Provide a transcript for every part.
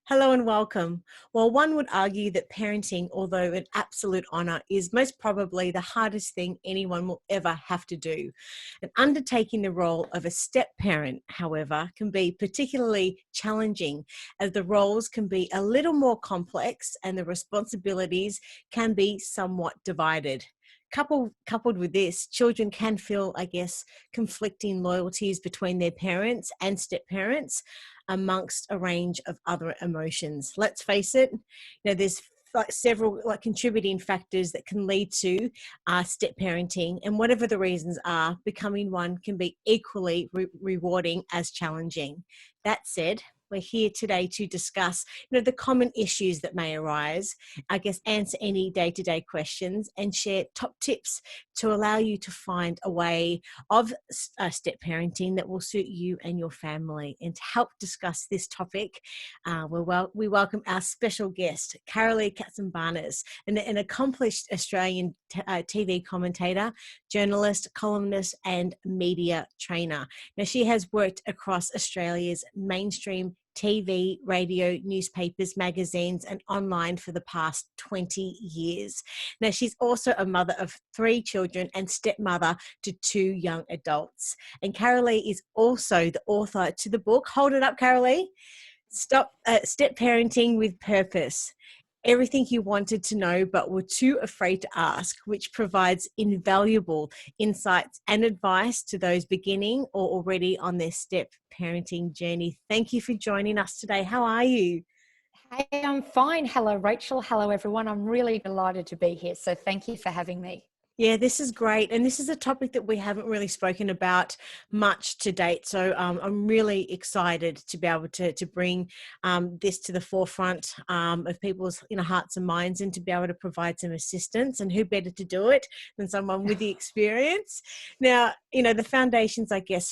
Hello and welcome. Well, one would argue that parenting, although an absolute honor, is most probably the hardest thing anyone will ever have to do. And undertaking the role of a step parent, however, can be particularly challenging as the roles can be a little more complex and the responsibilities can be somewhat divided. Coupled with this, children can feel, conflicting loyalties between their parents and step parents, amongst a range of other emotions. Let's face it, there's several contributing factors that can lead to step parenting, and whatever the reasons are, becoming one can be equally rewarding as challenging. That said, we're here today to discuss, the common issues that may arise, answer any day-to-day questions and share top tips to allow you to find a way of step parenting that will suit you and your family. And to help discuss this topic, we welcome our special guest, Karalee Katsambanis, an accomplished Australian TV commentator, journalist, columnist, and media trainer. Now, she has worked across Australia's mainstream TV, radio, newspapers, magazines, and online for the past 20 years. Now, she's also a mother of 3 children and stepmother to 2 young adults. And Karalee is also the author to the book, hold it up, Karalee, Step Parenting with Purpose. Everything you wanted to know but were too afraid to ask, which provides invaluable insights and advice to those beginning or already on their step parenting journey. Thank you for joining us today. How are you? Hey, I'm fine. Hello, Rachel. Hello, everyone. I'm really delighted to be here. So thank you for having me. Yeah, this is great. And this is a topic that we haven't really spoken about much to date. So I'm really excited to be able to bring this to the forefront of people's hearts and minds, and to be able to provide some assistance. And who better to do it than someone with the experience? Now, the foundations,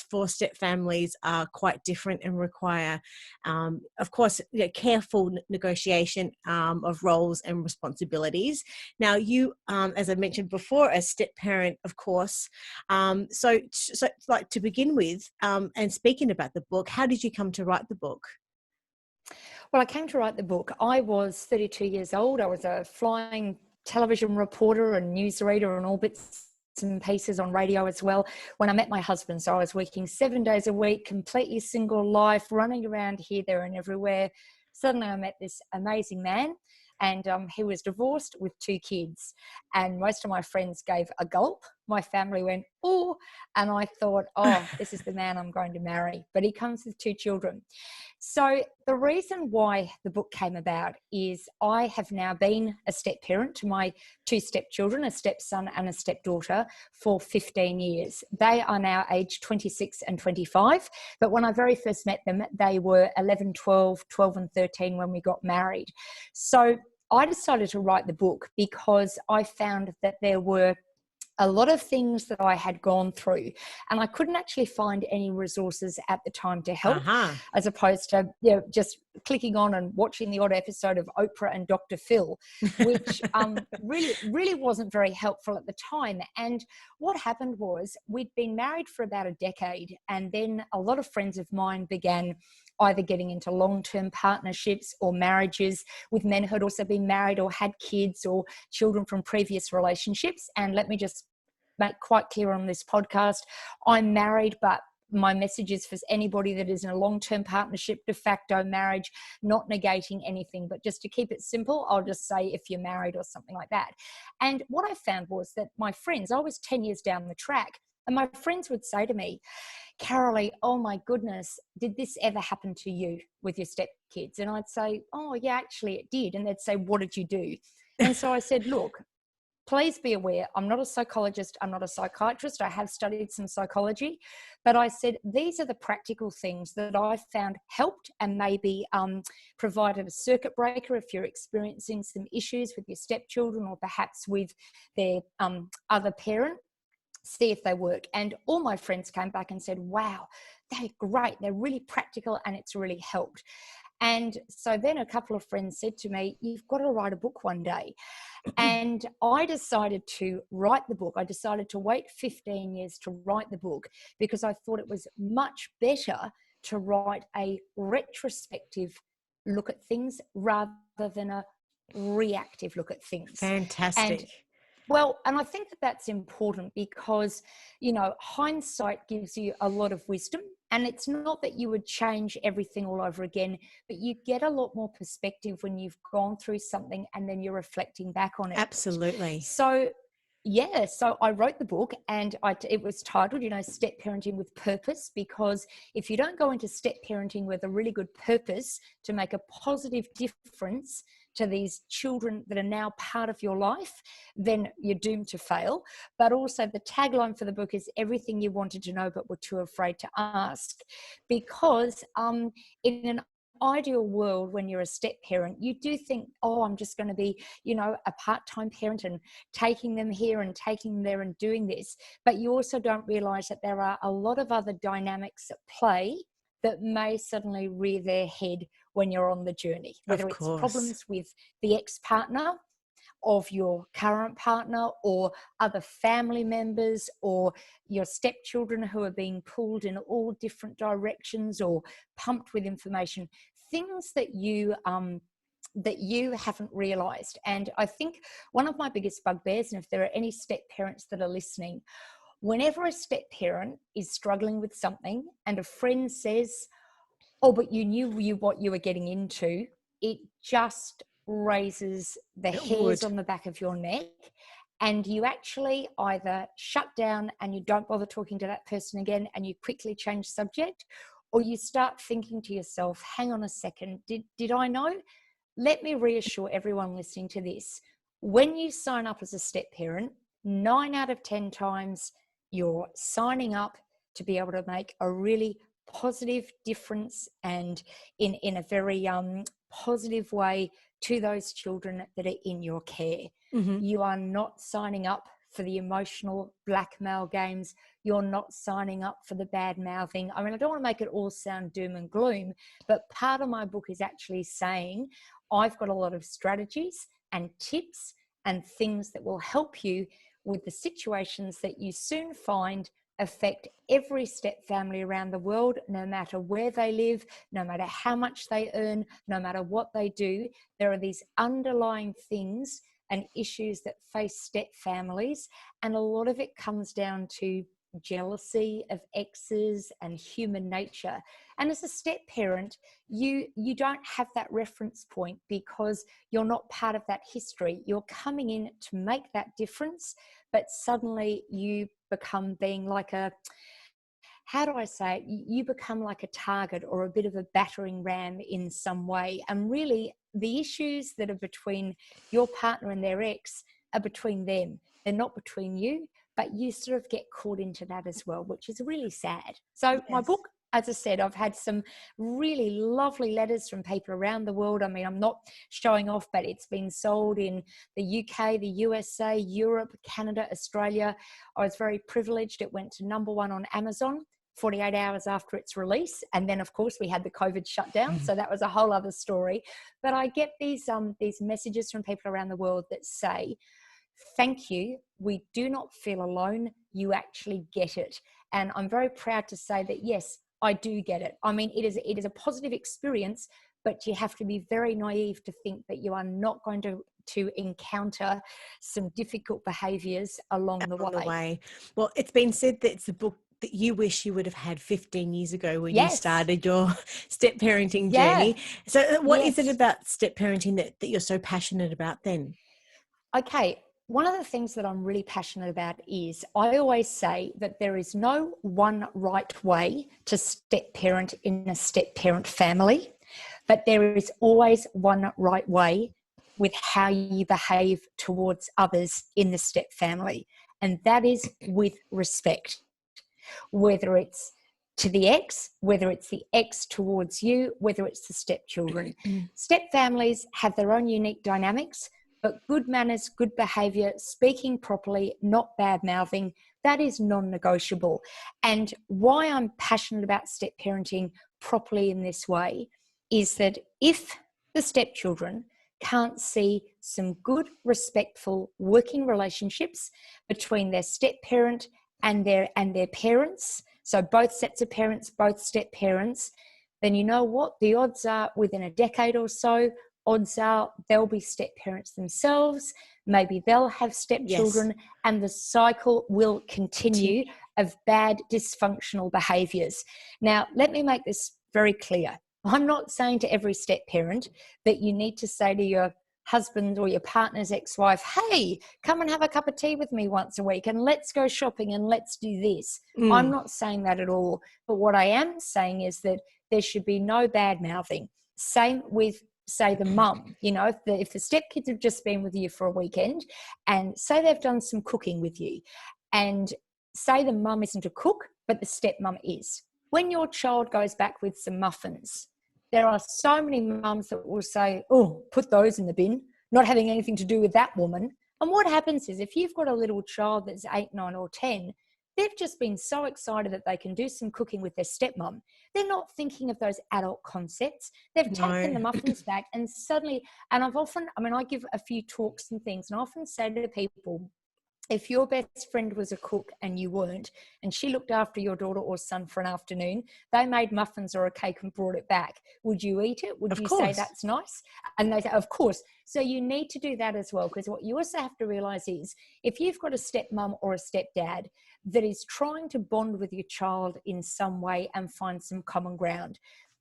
for step families are quite different and require, of course, careful negotiation of roles and responsibilities. Now, you, as I mentioned before, a step parent, of course. So like to begin with, and speaking about the book, how did you come to write the book? Well, I came to write the book. I was 32 years old. I was a flying television reporter and newsreader and all bits and pieces on radio as well when I met my husband. So I was working 7 days a week, completely single life, running around here, there and everywhere. Suddenly I met this amazing man, and he was divorced with 2 kids. And most of my friends gave a gulp. My family went, oh, and I thought, oh, this is the man I'm going to marry. But he comes with 2 children. So the reason why the book came about is I have now been a step parent to my 2 stepchildren, a stepson and a stepdaughter, for 15 years. They are now aged 26 and 25. But when I very first met them, they were 11, 12 and 13 when we got married. So I decided to write the book because I found that there were a lot of things that I had gone through, and I couldn't actually find any resources at the time to help, as opposed to just clicking on and watching the odd episode of Oprah and Dr. Phil, which really wasn't very helpful at the time. And what happened was we'd been married for about a decade, and then a lot of friends of mine began either getting into long-term partnerships or marriages with men who had also been married or had kids or children from previous relationships. And let me just make quite clear on this podcast, I'm married, but my message is for anybody that is in a long-term partnership, de facto marriage, not negating anything, but just to keep it simple, I'll just say if you're married or something like that. And what I found was that my friends, I was 10 years down the track, and my friends would say to me, Karalee, oh my goodness, did this ever happen to you with your stepkids? And I'd say, oh yeah, actually it did. And they'd say, what did you do? And so I said, look, please be aware, I'm not a psychologist, I'm not a psychiatrist, I have studied some psychology, but I said, these are the practical things that I found helped and maybe provided a circuit breaker if you're experiencing some issues with your stepchildren or perhaps with their other parent. See if they work. And all my friends came back and said, wow, they're great, they're really practical, and it's really helped. And so then a couple of friends said to me, you've got to write a book one day. And I decided to write the book. I decided to wait 15 years to write the book because I thought it was much better to write a retrospective look at things rather than a reactive look at things. Fantastic. And I think that that's important because, hindsight gives you a lot of wisdom, and it's not that you would change everything all over again, but you get a lot more perspective when you've gone through something and then you're reflecting back on it. Absolutely. So I wrote the book, and it was titled, Step Parenting with Purpose, because if you don't go into step parenting with a really good purpose to make a positive difference to these children that are now part of your life, then you're doomed to fail. But also the tagline for the book is everything you wanted to know but were too afraid to ask, because in an ideal world, when you're a step parent, you do think, oh, I'm just going to be, a part-time parent and taking them here and taking them there and doing this. But you also don't realize that there are a lot of other dynamics at play that may suddenly rear their head when you're on the journey, whether it's problems with the ex-partner of your current partner, or other family members, or your stepchildren who are being pulled in all different directions or pumped with information, things that you haven't realized. And I think one of my biggest bugbears, and if there are any step parents that are listening, whenever a step parent is struggling with something and a friend says, oh, but you knew what you were getting into, it just raises the hairs on the back of your neck, and you actually either shut down and you don't bother talking to that person again and you quickly change subject, or you start thinking to yourself, hang on a second, did I know? Let me reassure everyone listening to this. When you sign up as a step parent, 9 out of 10 times you're signing up to be able to make a really positive difference, and in a very positive way, to those children that are in your care. Mm-hmm. You are not signing up for the emotional blackmail games. You're not signing up for the bad mouthing. I mean, I don't want to make it all sound doom and gloom, but part of my book is actually saying I've got a lot of strategies and tips and things that will help you with the situations that you soon find affect every step family around the world, no matter where they live, no matter how much they earn, no matter what they do. There are these underlying things and issues that face step families, and a lot of it comes down to jealousy of exes and human nature. And as a step parent, you don't have that reference point because you're not part of that history. You're coming in to make that difference, but suddenly you become being like a, how do I say it? You become like a target or a bit of a battering ram in some way. And really, the issues that are between your partner and their ex are between them. They're not between you, but you sort of get caught into that as well, which is really sad. So Yes. My book, as I said, I've had some really lovely letters from people around the world. I mean, I'm not showing off, but it's been sold in the UK, the USA, Europe, Canada, Australia. I was very privileged. It went to #1 on Amazon 48 hours after its release. And then, of course, we had the COVID shutdown. So that was a whole other story. But I get these messages from people around the world that say, thank you. We do not feel alone. You actually get it. And I'm very proud to say that, yes, I do get it. I mean, it is a positive experience, but you have to be very naive to think that you are not going to encounter some difficult behaviors along the way. Well, it's been said that it's a book that you wish you would have had 15 years ago when you started your step parenting journey. So what is it about step parenting that you're so passionate about then? Okay. One of the things that I'm really passionate about is I always say that there is no one right way to step parent in a step parent family, but there is always one right way with how you behave towards others in the step family. And that is with respect, whether it's to the ex, whether it's the ex towards you, whether it's the stepchildren. Step families have their own unique dynamics, but good manners, good behavior, speaking properly, not bad mouthing, that is non-negotiable. And why I'm passionate about step parenting properly in this way is that if the stepchildren can't see some good, respectful working relationships between their step parent and their parents, so both sets of parents, both step parents, then you know what? The odds are within a decade or so, odds are they'll be step parents themselves. Maybe they'll have stepchildren, Yes. and the cycle will continue of bad dysfunctional behaviors. Now, let me make this very clear. I'm not saying to every step parent that you need to say to your husband or your partner's ex-wife, hey, come and have a cup of tea with me once a week and let's go shopping and let's do this. I'm not saying that at all. But what I am saying is that there should be no bad mouthing. Same with, say, the mum. You know, if the stepkids have just been with you for a weekend and say they've done some cooking with you, and say the mum isn't a cook, but the stepmum is. When your child goes back with some muffins, there are so many mums that will say, oh, put those in the bin, not having anything to do with that woman. And what happens is if you've got a little child that's 8, 9 or 10, they've just been so excited that they can do some cooking with their stepmom. They're not thinking of those adult concepts. They've taken the muffins back and suddenly, and I give a few talks and things, and I often say to people, if your best friend was a cook and you weren't, and she looked after your daughter or son for an afternoon, they made muffins or a cake and brought it back, would you eat it? Would you say that's nice? And they say, of course. So you need to do that as well, because what you also have to realize is if you've got a stepmom or a stepdad that is trying to bond with your child in some way and find some common ground,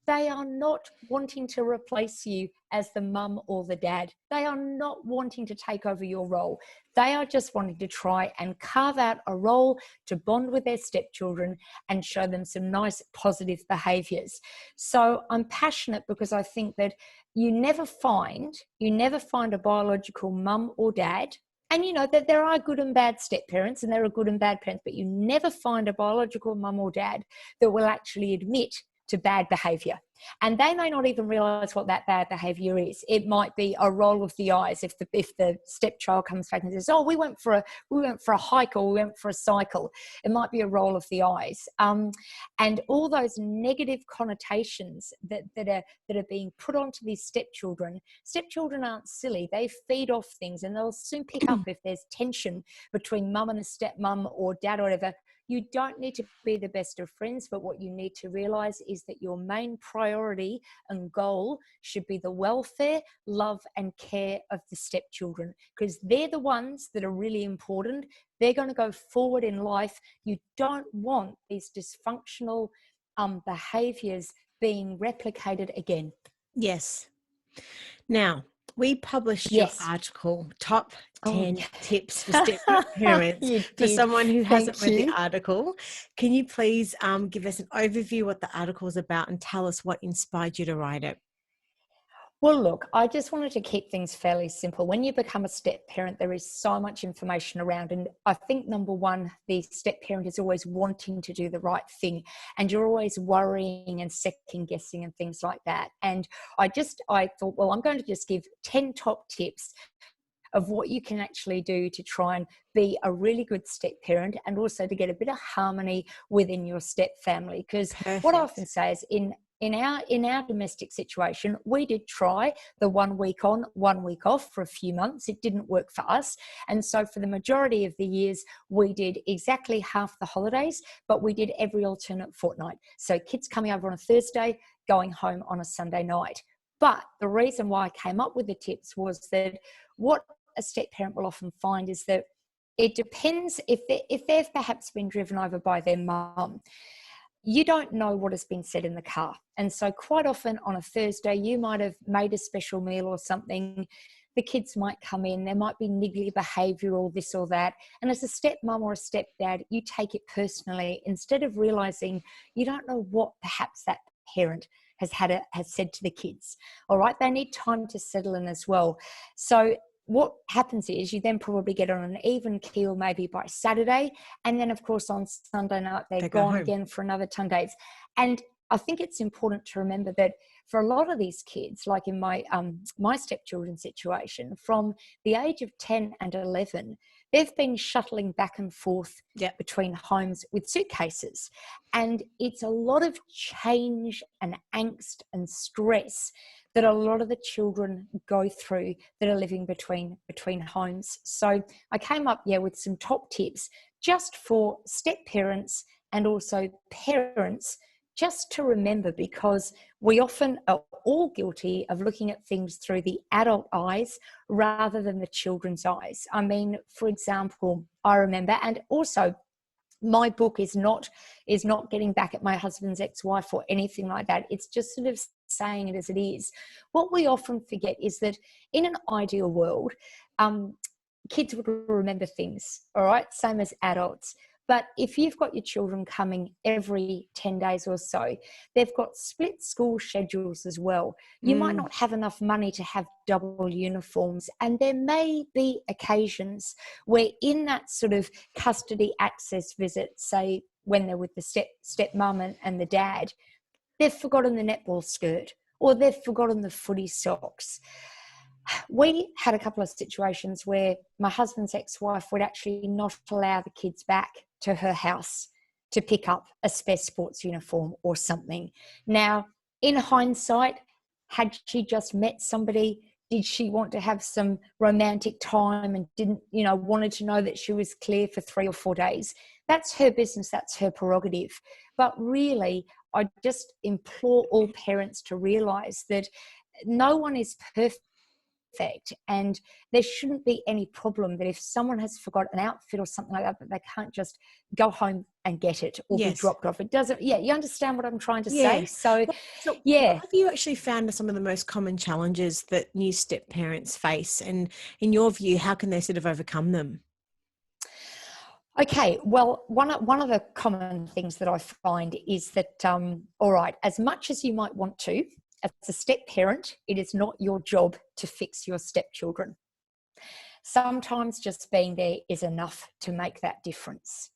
they are not wanting to replace you as the mum or the dad. They are not wanting to take over your role. They are just wanting to try and carve out a role to bond with their stepchildren and show them some nice positive behaviours. So I'm passionate because I think that you never find a biological mum or dad. And you know that there are good and bad step parents and there are good and bad parents, but you never find a biological mum or dad that will actually admit to bad behavior. And they may not even realize what that bad behavior is. It might be a roll of the eyes if the stepchild comes back and says, oh, we went for a hike or we went for a cycle. It might be a roll of the eyes. And all those negative connotations that are being put onto these stepchildren. Stepchildren aren't silly. They feed off things and they'll soon pick up if there's tension between mum and a stepmum or dad or whatever. You don't need to be the best of friends, but what you need to realize is that your main priority and goal should be the welfare, love, and care of the stepchildren, because they're the ones that are really important. They're going to go forward in life. You don't want these dysfunctional behaviors being replicated again. Yes. Now, we published your article, Top 10 Tips for Step Parents, for someone who hasn't read the article. Can you please give us an overview what the article is about and tell us what inspired you to write it? Well, look, I just wanted to keep things fairly simple. When you become a step parent, there is so much information around. And I think, number one, the step parent is always wanting to do the right thing. And you're always worrying and second guessing and things like that. And I thought, well, I'm going to just give 10 top tips of what you can actually do to try and be a really good step parent and also to get a bit of harmony within your step family. Because what I often say is in our domestic situation, we did try the 1 week on, 1 week off for a few months. It didn't work for us. And so for the majority of the years, we did exactly half the holidays, but we did every alternate fortnight. So kids coming over on a Thursday, going home on a Sunday night. But the reason why I came up with the tips was that what a step parent will often find is that it depends if they've perhaps been driven over by their mum. You don't know what has been said in the car. And so quite often on a Thursday, you might have made a special meal or something. The kids might come in, there might be niggly behavior or this or that. And as a stepmom or a stepdad, you take it personally instead of realizing you don't know what perhaps that parent has said to the kids. All right, they need time to settle in as well. So what happens is you then probably get on an even keel maybe by Saturday. And then, of course, on Sunday night, they're gone again for another 10 days. And I think it's important to remember that for a lot of these kids, like in my stepchildren's situation, from the age of 10 and 11, they've been shuttling back and forth between homes with suitcases. And it's a lot of change and angst and stress that a lot of the children go through that are living between homes. So I came up with some top tips just for step parents and also parents just to remember, because we often are all guilty of looking at things through the adult eyes rather than the children's eyes. I mean, for example, I remember, and also my book is not getting back at my husband's ex-wife or anything like that. It's just sort of saying it as it is. What we often forget is that in an ideal world, kids would remember things, all right, same as adults. But if you've got your children coming every 10 days or so, they've got split school schedules as well. You might not have enough money to have double uniforms. And there may be occasions where in that sort of custody access visit, say when they're with the stepmom and the dad, they've forgotten the netball skirt or they've forgotten the footy socks. We had a couple of situations where my husband's ex-wife would actually not allow the kids back to her house to pick up a spare sports uniform or something. Now, in hindsight, had she just met somebody, did she want to have some romantic time and didn't, wanted to know that she was clear for 3 or 4 days? That's her business, that's her prerogative. But really, I just implore all parents to realize that no one is perfect. And there shouldn't be any problem that if someone has forgot an outfit or something like that, that they can't just go home and get it or be dropped off. It doesn't, you understand what I'm trying to say? So what have you actually found are some of the most common challenges that new step parents face? And in your view, how can they sort of overcome them? Okay, well, one of the common things that I find is that, all right, as much as you might want to, as a step parent, it is not your job to fix your stepchildren. Sometimes just being there is enough to make that difference.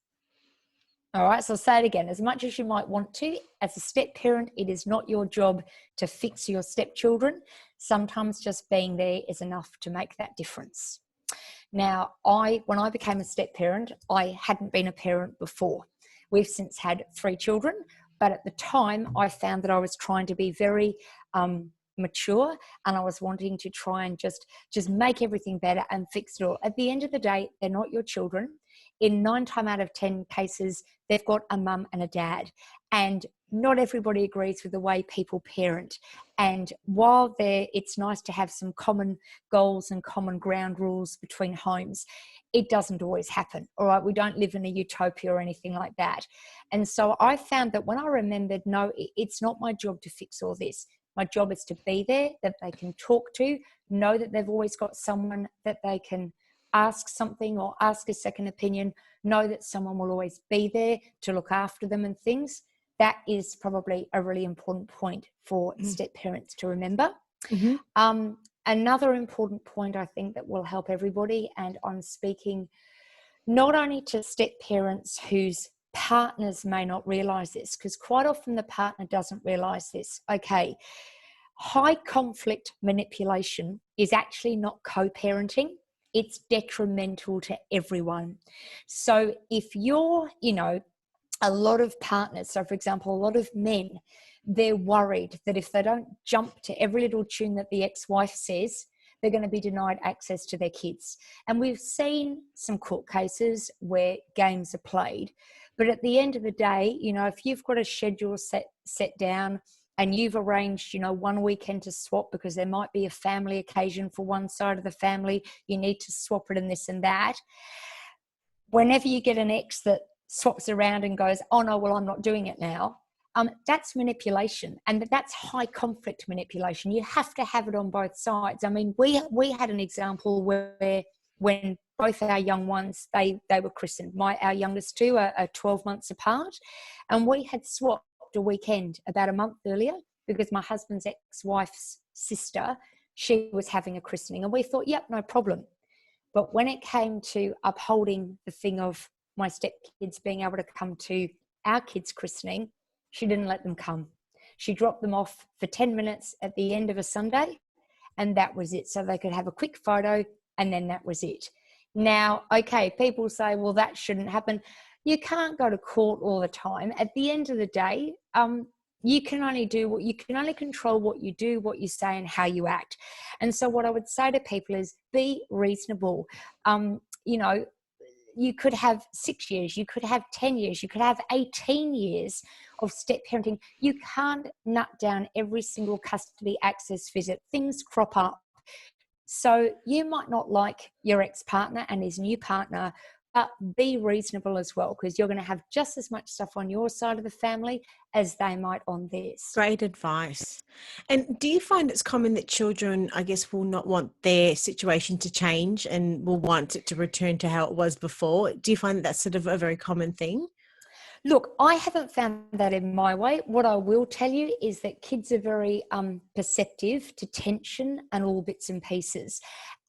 All right, so I'll say it again. As much as you might want to, as a step parent, it is not your job to fix your stepchildren. Sometimes just being there is enough to make that difference. Now, when I became a step parent, I hadn't been a parent before. We've since had 3 children. But at the time, I found that I was trying to be very mature, and I was wanting to try and just make everything better and fix it all. At the end of the day, they're not your children. In 9 times out of 10 cases, they've got a mum and a dad. And not everybody agrees with the way people parent. And while it's nice to have some common goals and common ground rules between homes, it doesn't always happen. All right, we don't live in a utopia or anything like that. And so I found that when I remembered, no, it's not my job to fix all this. My job is to be there, that they can talk to, know that they've always got someone that they can ask something or ask a second opinion, know that someone will always be there to look after them and things. That is probably a really important point for step parents to remember. Another important point I think that will help everybody, and I'm speaking not only to step parents whose partners may not realize this, because quite often the partner doesn't realize this. Okay, high conflict manipulation is actually not co-parenting. It's detrimental to everyone. So if you're, a lot of partners, so for example, a lot of men, they're worried that if they don't jump to every little tune that the ex-wife says, they're going to be denied access to their kids. And we've seen some court cases where games are played. But at the end of the day, if you've got a schedule set down and you've arranged, one weekend to swap because there might be a family occasion for one side of the family, you need to swap it and this and that. Whenever you get an ex that swaps around and goes, oh no, well, I'm not doing it now. That's manipulation, and that's high conflict manipulation. You have to have it on both sides. I mean, we had an example where when both our young ones, they were christened. Our youngest 2 are 12 months apart, and we had swapped a weekend about a month earlier because my husband's ex-wife's sister, she was having a christening, and we thought, yep, no problem. But when it came to upholding the thing of my stepkids being able to come to our kids' christening, she didn't let them come. She dropped them off for 10 minutes at the end of a Sunday, and that was it. So they could have a quick photo, and then that was it. Now, okay, people say, well, that shouldn't happen. You can't go to court all the time. At the end of the day, you can only control what you do, what you say, and how you act. And so what I would say to people is be reasonable. You could have 6 years, you could have 10 years, you could have 18 years step parenting, you can't nut down every single custody access visit. Things crop up. So you might not like your ex-partner and his new partner, but be reasonable as well, because you're going to have just as much stuff on your side of the family as they might on theirs. Great advice. And do you find it's common that children, I guess, will not want their situation to change and will want it to return to how it was before? Do you find that that's sort of a very common thing? Look, I haven't found that in my way. What I will tell you is that kids are very perceptive to tension and all bits and pieces.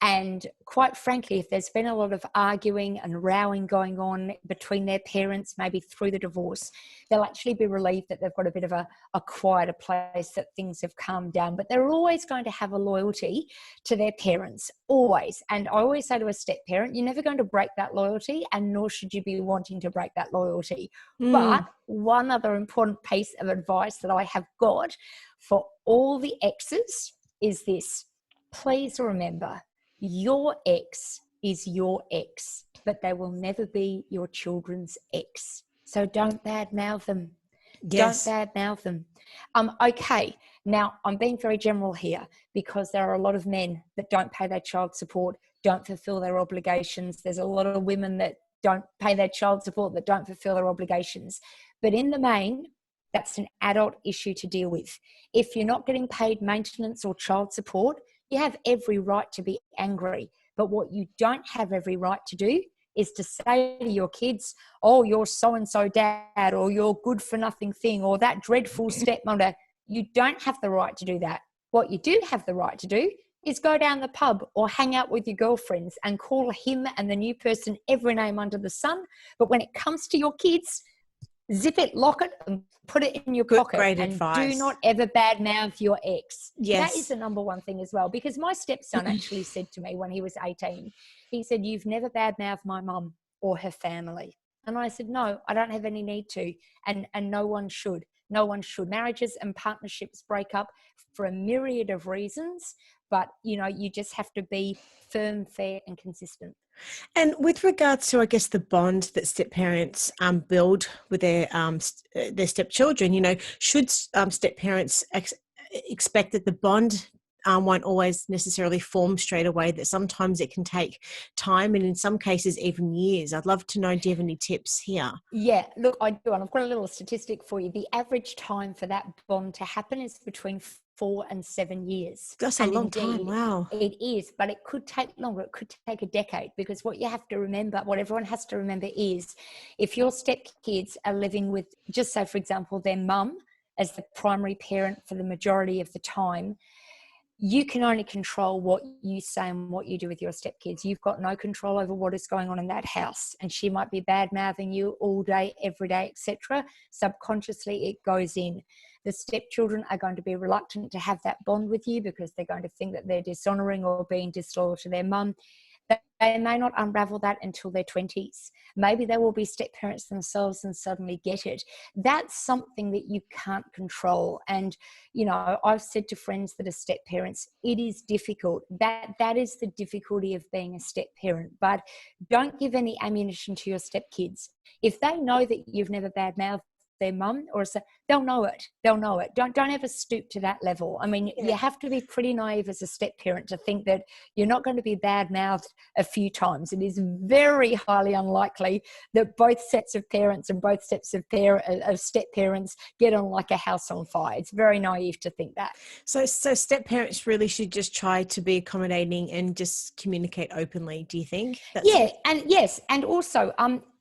And quite frankly, if there's been a lot of arguing and rowing going on between their parents, maybe through the divorce, they'll actually be relieved that they've got a bit of a quieter place, that things have calmed down. But they're always going to have a loyalty to their parents, always. And I always say to a step parent, you're never going to break that loyalty, and nor should you be wanting to break that loyalty. But one other important piece of advice that I have got for all the exes is this: please remember, your ex is your ex, but they will never be your children's ex. So don't badmouth them. Yes. Don't badmouth them. Okay, now I'm being very general here, because there are a lot of men that don't pay their child support, don't fulfill their obligations. There's a lot of women that don't pay their child support, that don't fulfill their obligations. But in the main, that's an adult issue to deal with. If you're not getting paid maintenance or child support, you have every right to be angry. But what you don't have every right to do is to say to your kids, oh, you're so-and-so dad, or you're good for nothing thing, or that dreadful stepmother. You don't have the right to do that. What you do have the right to do is go down the pub or hang out with your girlfriends and call him and the new person every name under the sun. But when it comes to your kids, zip it, lock it, and put it in your pocket. Great and advice. Do not ever badmouth your ex. Yes. That is the number one thing as well, because my stepson actually said to me when he was 18, he said, you've never badmouthed my mum or her family. And I said, no, I don't have any need to. And no one should. No one should. Marriages and partnerships break up for a myriad of reasons, but you just have to be firm, fair, and consistent. And with regards to, I guess, the bond that step parents build with their stepchildren, should step parents expect that the bond won't always necessarily form straight away, that sometimes it can take time and in some cases even years? I'd love to know, do you have any tips here? Yeah, look, I do. And I've got a little statistic for you. The average time for that bond to happen is between 4 and 7 years. That's a long time. Wow. It is, but it could take longer. It could take a decade, because what you have to remember, what everyone has to remember is, if your stepkids are living with, just say, for example, their mum as the primary parent for the majority of the time, you can only control what you say and what you do with your stepkids. You've got no control over what is going on in that house. And she might be bad-mouthing you all day, every day, etc. Subconsciously, it goes in. The stepchildren are going to be reluctant to have that bond with you, because they're going to think that they're dishonoring or being disloyal to their mum. They may not unravel that until their 20s. Maybe they will be step parents themselves and suddenly get it. That's something that you can't control. And, I've said to friends that are step parents, it is difficult. That is the difficulty of being a step parent. But don't give any ammunition to your stepkids. If they know that you've never badmouthed their mum, they'll know it. Don't ever stoop to that level. I mean, You have to be pretty naive as a step parent to think that you're not going to be bad-mouthed a few times. It is very highly unlikely that both sets of parents and both sets of step parents get on like a house on fire. It's very naive to think that. So step parents really should just try to be accommodating and just communicate openly, do you think? And also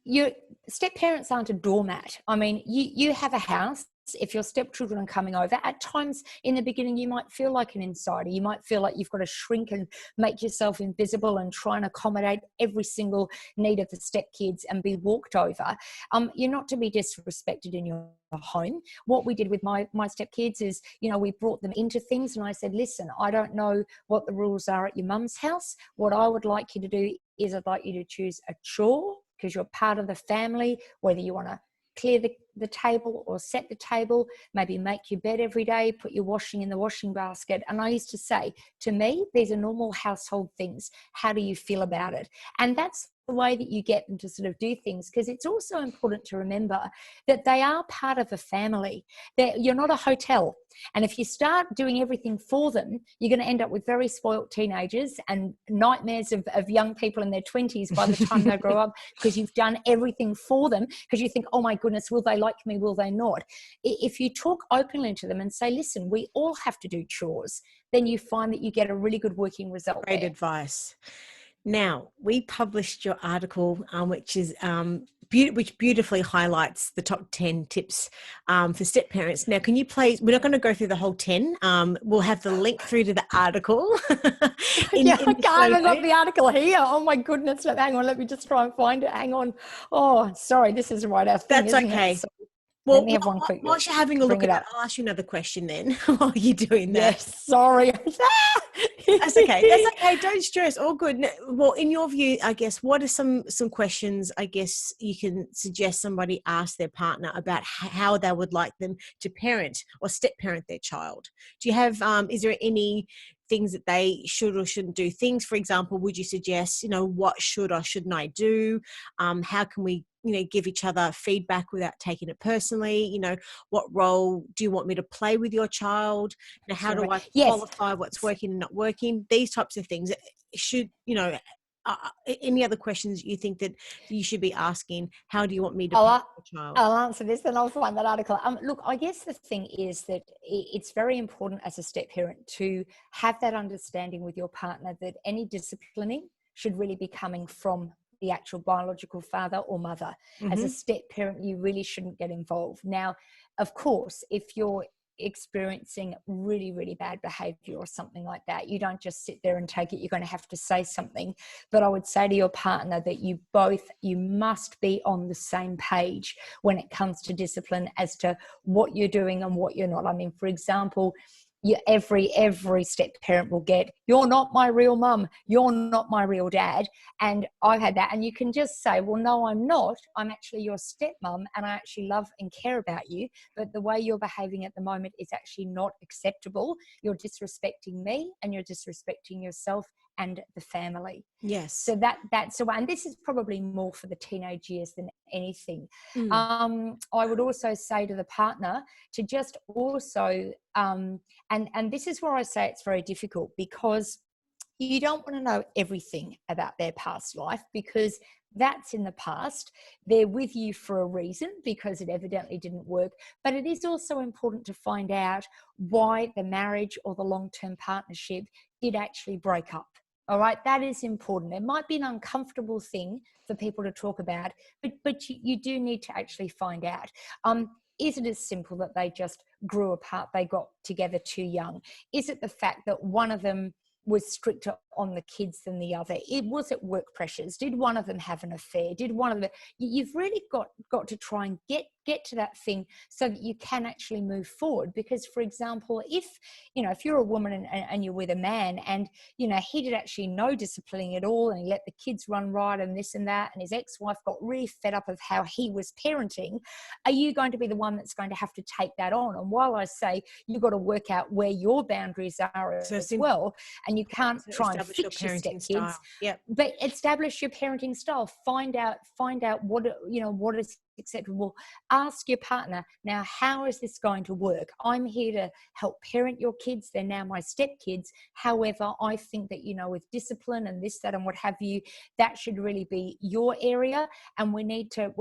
your step parents aren't a doormat. I mean, you have a house. If your stepchildren are coming over, at times in the beginning, you might feel like an insider. You might feel like you've got to shrink and make yourself invisible and try and accommodate every single need of the stepkids and be walked over. You're not to be disrespected in your home. What we did with my stepkids is, we brought them into things, and I said, listen, I don't know what the rules are at your mum's house. What I would like you to do is I'd like you to choose a chore, because you're part of the family, whether you want to clear the table or set the table, maybe make your bed every day, put your washing in the washing basket. And I used to say, to me, these are normal household things. How do you feel about it? And that's the way that you get them to sort of do things, because it's also important to remember that they are part of a family. You're not a hotel. And if you start doing everything for them, you're going to end up with very spoilt teenagers and nightmares of young people in their 20s by the time they grow up, because you've done everything for them, because you think, oh my goodness, will they like me? Will they not? If you talk openly to them and say, listen, we all have to do chores, then you find that you get a really good working result. Great there. advice. Now, we published your article, which beautifully highlights the top 10 tips for step parents. Now, can you please, we're not going to go through the whole 10. We'll have the link through to the article. I haven't got the article here. Oh my goodness. Hang on, let me just try and find it. Hang on. Oh, sorry, this is right out thing, That's isn't okay. it? So, well, let me have one quick whilst you're having a look at that, I'll ask you another question then while you're doing that. Yes, sorry. That's okay. That's okay. Don't stress. All good. Well, in your view, I guess, what are some questions, I guess, you can suggest somebody ask their partner about how they would like them to parent or step parent their child? Do you have, is there any things that they should or shouldn't do? Things, for example, would you suggest, what should or shouldn't I do? How can we, give each other feedback without taking it personally? What role do you want me to play with your child? How do I qualify what's working and not working? These types of things should, any other questions you think that you should be asking? How do you want me to parent your child? I'll answer this, then I'll find that article. Look, I guess the thing is that it's very important as a step parent to have that understanding with your partner that any disciplining should really be coming from the actual biological father or mother. Mm-hmm. As a step parent, you really shouldn't get involved. Now, of course, if you're experiencing really, really bad behavior or something like that, you don't just sit there and take it. You're going to have to say something. But I would say to your partner that you must be on the same page when it comes to discipline as to what you're doing and what you're not. I mean, for example, every step parent will get, you're not my real mum, you're not my real dad. And I've had that. And you can just say, well, no, I'm not. I'm actually your stepmom and I actually love and care about you. But the way you're behaving at the moment is actually not acceptable. You're disrespecting me and you're disrespecting yourself and the family. Yes. So that's the way. And this is probably more for the teenage years than anything. I would also say to the partner to just also, and this is where I say it's very difficult, because you don't want to know everything about their past life, because that's in the past. They're with you for a reason, because it evidently didn't work. But it is also important to find out why the marriage or the long-term partnership did actually break up. All right, that is important. It might be an uncomfortable thing for people to talk about, but you do need to actually find out. Is it as simple that they just grew apart, they got together too young? Is it the fact that one of them was stricter on the kids than the other? Was it work pressures? Did one of them have an affair? Did one of them? You've really got to try and get to that thing so that you can actually move forward. Because, for example, if you're a woman and you're with a man and he did actually no disciplining at all and he let the kids run riot and this and that, and his ex-wife got really fed up of how he was parenting, are you going to be the one that's going to have to take that on? And while I say you've got to work out where your boundaries are as well, and you can't try and fix your stepkids, but establish your parenting style. Find out what is acceptable. Ask your partner, now, how is this going to work? I'm here to help parent your kids. They're now my stepkids. However, I think that, with discipline and this, that, and what have you, that should really be your area. And we need to,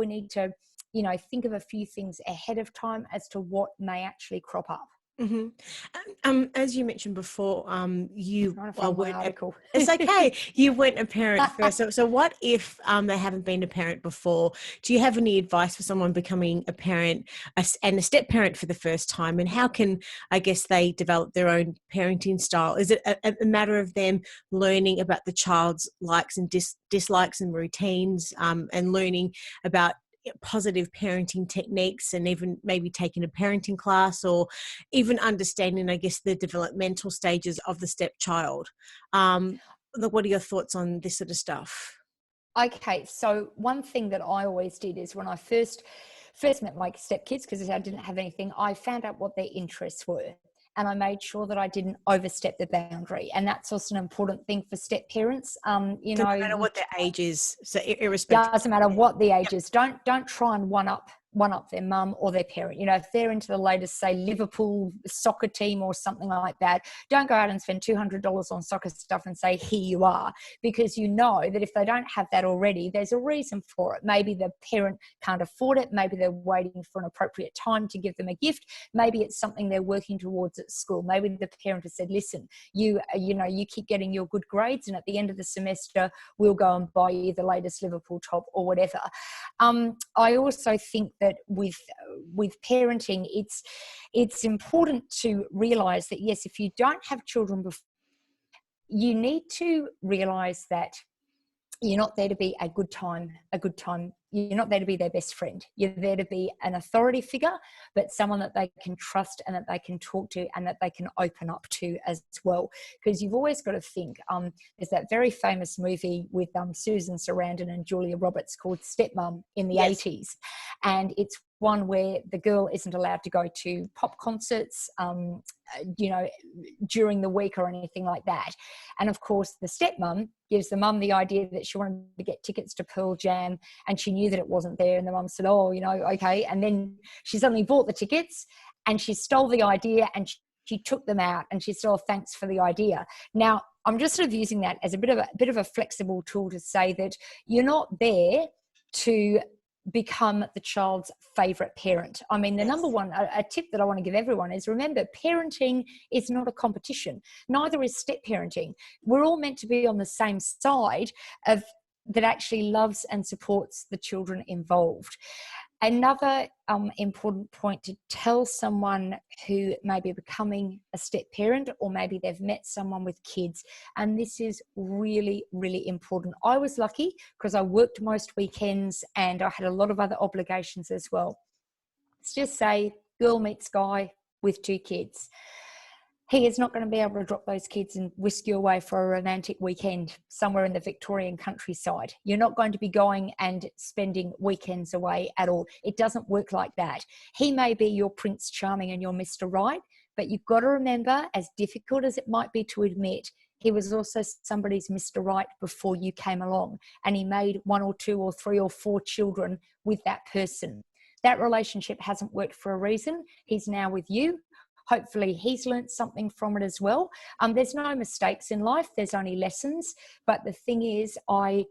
think of a few things ahead of time as to what may actually crop up. Mm-hmm. As you mentioned before, article. It's okay. You weren't a parent first. So what if they haven't been a parent before? Do you have any advice for someone becoming a parent and a step parent for the first time? And how can, I guess, they develop their own parenting style? Is it a matter of them learning about the child's likes and dislikes and routines, and learning about positive parenting techniques, and even maybe taking a parenting class, or even understanding, I guess, the developmental stages of the stepchild? What are your thoughts on this sort of stuff? Okay, so one thing that I always did is when I first met my stepkids, because I didn't have anything, I found out what their interests were. and I made sure that I didn't overstep the boundary. And that's also an important thing for step parents. You So know, no matter what their age is, so irrespective. doesn't matter what the age is. Don't try and one up their mum or their parent. You know, if they're into the latest, say, Liverpool soccer team or something like that, don't go out and spend $200 on soccer stuff and say, here you are, because you know that if they don't have that already, there's a reason for it. Maybe the parent can't afford it. Maybe they're waiting for an appropriate time to give them a gift. Maybe it's something they're working towards at school. Maybe the parent has said, listen, you keep getting your good grades, and at the end of the semester, we'll go and buy you the latest Liverpool top or whatever. I also think that with parenting, it's important to realize that, yes, if you don't have children before, you need to realize that you're not there to be a good time. You're not there to be their best friend. You're there to be an authority figure, but someone that they can trust and that they can talk to and that they can open up to as well. Because you've always got to think, there's that very famous movie with Susan Sarandon and Julia Roberts called Stepmom in the 80s. And it's one where the girl isn't allowed to go to pop concerts, during the week or anything like that. And of course, the stepmom gives the mum the idea that she wanted to get tickets to Pearl Jam, and she knew that it wasn't there. And the mum said, oh, okay. And then she suddenly bought the tickets, and she stole the idea, and she took them out, and she said, oh, thanks for the idea. Now, I'm just sort of using that as a bit of a flexible tool to say that you're not there to become the child's favorite parent. I mean, the number one, a tip that I want to give everyone is, remember, parenting is not a competition. Neither is step parenting. We're all meant to be on the same side of that actually loves and supports the children involved. Another important point to tell someone who may be becoming a step parent, or maybe they've met someone with kids, and this is really, really important. I was lucky because I worked most weekends and I had a lot of other obligations as well. Let's just say girl meets guy with 2 kids. He is not going to be able to drop those kids and whisk you away for a romantic weekend somewhere in the Victorian countryside. You're not going to be going and spending weekends away at all. It doesn't work like that. He may be your Prince Charming and your Mr. Right, but you've got to remember, as difficult as it might be to admit, he was also somebody's Mr. Right before you came along, and he made 1 or 2 or 3 or 4 children with that person. That relationship hasn't worked for a reason. He's now with you. Hopefully he's learned something from it as well. There's no mistakes in life. There's only lessons. But the thing is, I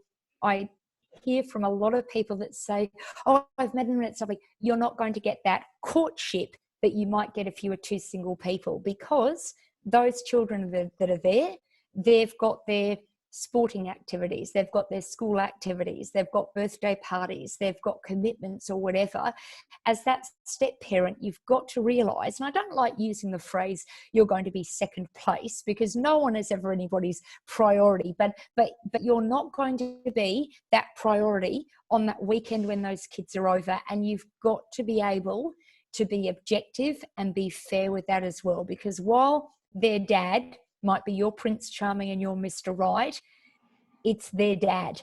hear from a lot of people that say, oh, I've met him and it's something. You're not going to get that courtship that you might get if you were 2 single people, because those children that are there, they've got their sporting activities, they've got their school activities, they've got birthday parties, they've got commitments or whatever. As that step parent, you've got to realise, and I don't like using the phrase you're going to be second place, because no one is ever anybody's priority, but you're not going to be that priority on that weekend when those kids are over, and you've got to be able to be objective and be fair with that as well, because while their dad might be your Prince Charming and your Mr. Right, it's their dad.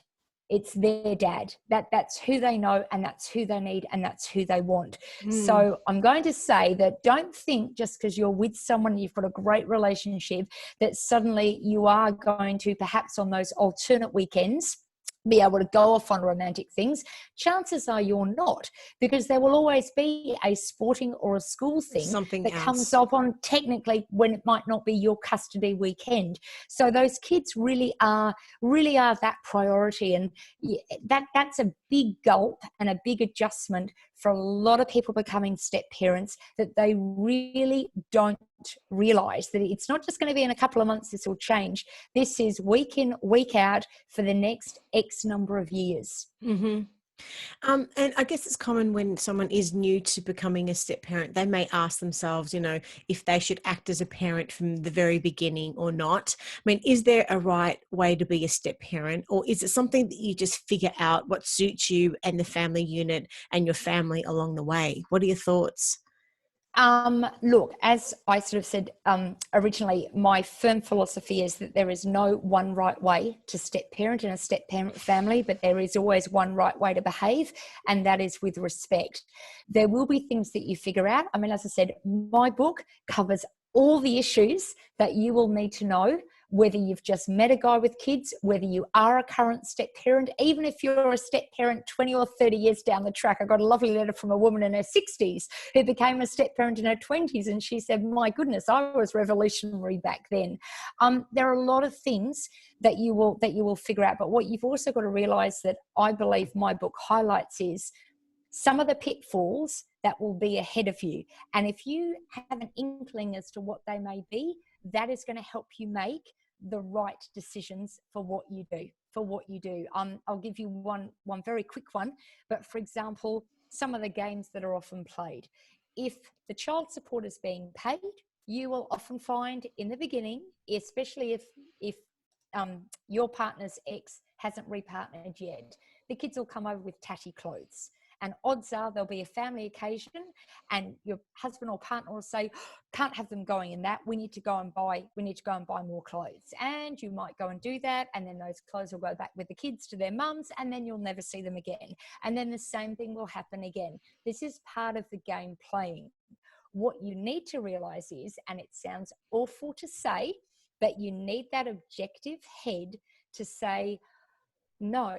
It's their dad. That's who they know, and that's who they need, and that's who they want. So I'm going to say that don't think just because you're with someone and you've got a great relationship that suddenly you are going to, perhaps on those alternate weekends, be able to go off on romantic things. Chances are you're not, because there will always be a sporting or a school thing Something that else comes up on technically when it might not be your custody weekend. So those kids really are that priority, and that's a big gulp and a big adjustment for a lot of people becoming step parents, that they really don't realize that it's not just going to be in a couple of months this will change. This is week in, week out for the next X number of years. Mm-hmm. And I guess it's common when someone is new to becoming a step parent, they may ask themselves, if they should act as a parent from the very beginning or not. I mean, is there a right way to be a step parent, or is it something that you just figure out what suits you and the family unit and your family along the way? What are your thoughts? Look, as I sort of said originally, my firm philosophy is that there is no one right way to step parent in a step parent family, but there is always one right way to behave, and that is with respect. There will be things that you figure out. I mean, as I said, my book covers all the issues that you will need to know, whether you've just met a guy with kids, whether you are a current step parent, even if you're a step parent 20 or 30 years down the track. I got a lovely letter from a woman in her 60s who became a step parent in her 20s, and she said, my goodness, I was revolutionary back then. There are a lot of things that you will figure out, but what you've also got to realize that I believe my book highlights is some of the pitfalls that will be ahead of you. And if you have an inkling as to what they may be, that is going to help you make the right decisions for what you do. I'll give you one very quick one. But for example, some of the games that are often played. If the child support is being paid, you will often find in the beginning, especially if your partner's ex hasn't repartnered yet, the kids will come over with tatty clothes. And odds are there'll be a family occasion and your husband or partner will say, can't have them going in that. We need to go and buy more clothes. And you might go and do that. And then those clothes will go back with the kids to their mums, and then you'll never see them again. And then the same thing will happen again. This is part of the game playing. What you need to realize is, and it sounds awful to say, but you need that objective head to say, no,